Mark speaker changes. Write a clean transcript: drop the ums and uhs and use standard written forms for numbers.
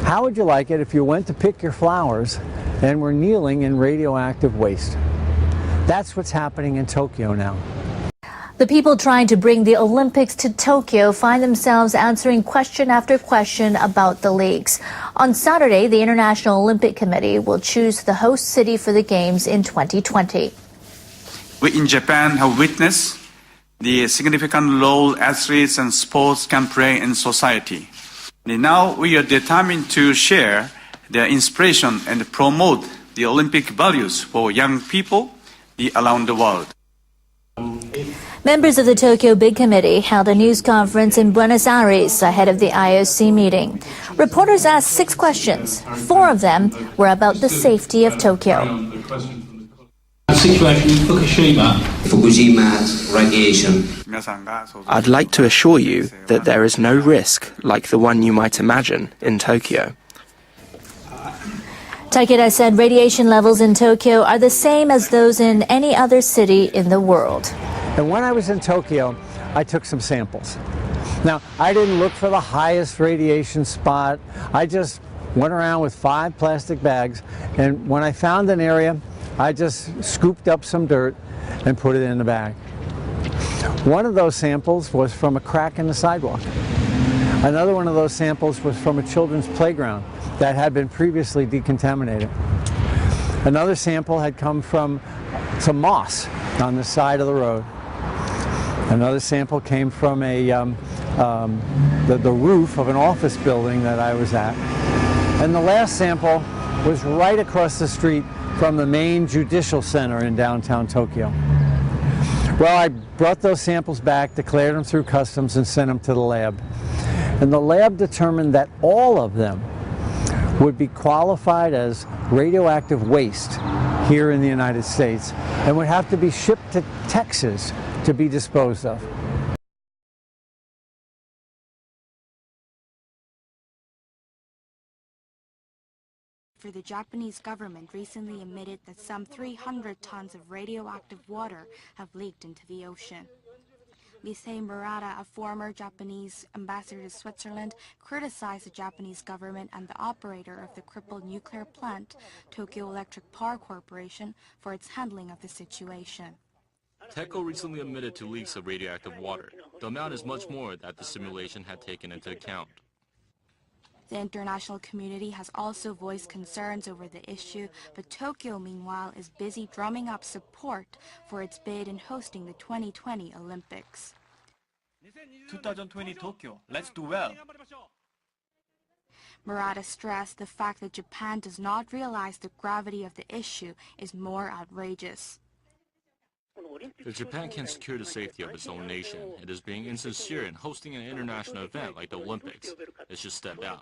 Speaker 1: How would you like it if you went to pick your flowers and were kneeling in radioactive waste? That's what's happening in Tokyo now.
Speaker 2: The people trying to bring the Olympics to Tokyo find themselves answering question after question about the leaks. On Saturday, the International Olympic Committee will choose the host city for the Games in 2020.
Speaker 3: We in Japan have witnessed the significant role athletes and sports can play in society. And now we are determined to share their inspiration and promote the Olympic values for young people around the world.
Speaker 2: Members of the Tokyo Big Committee held a news conference in Buenos Aires ahead of the IOC meeting. Reporters asked 6 questions. 4 of them were about the safety of Tokyo.
Speaker 4: Situation in
Speaker 5: Fukushima radiation.
Speaker 6: I'd like to assure you that there is no risk like the one you might imagine in Tokyo.
Speaker 2: Takeda said radiation levels in Tokyo are the same as those in any other city in the world.
Speaker 1: And when I was in Tokyo, I took some samples. Now, I didn't look for the highest radiation spot. I just went around with 5 plastic bags, and when I found an area, I just scooped up some dirt and put it in the bag. One of those samples was from a crack in the sidewalk. Another one of those samples was from a children's playground that had been previously decontaminated. Another sample had come from some moss on the side of the road. Another sample came from the roof of an office building that I was at. And the last sample was right across the street from the main judicial center in downtown Tokyo. Well, I brought those samples back, declared them through customs, and sent them to the lab. And the lab determined that all of them would be qualified as radioactive waste here in the United States and would have to be shipped to Texas to be disposed of.
Speaker 7: For the Japanese government recently admitted that some 300 tons of radioactive water have leaked into the ocean. Lisei Murata, a former Japanese ambassador to Switzerland, criticized the Japanese government and the operator of the crippled nuclear plant, Tokyo Electric Power Corporation, for its handling of the situation.
Speaker 8: TECO recently admitted to leaks of radioactive water. The amount is much more than the simulation had taken into account.
Speaker 7: The international community has also voiced concerns over the issue, but Tokyo, meanwhile, is busy drumming up support for its bid in hosting the 2020 Olympics.
Speaker 9: 2020 Tokyo, let's do well.
Speaker 7: Murata stressed the fact that Japan does not realize the gravity of the issue is more outrageous.
Speaker 8: If Japan can't secure the safety of its own nation, it is being insincere in hosting an international event like the Olympics. It should step down.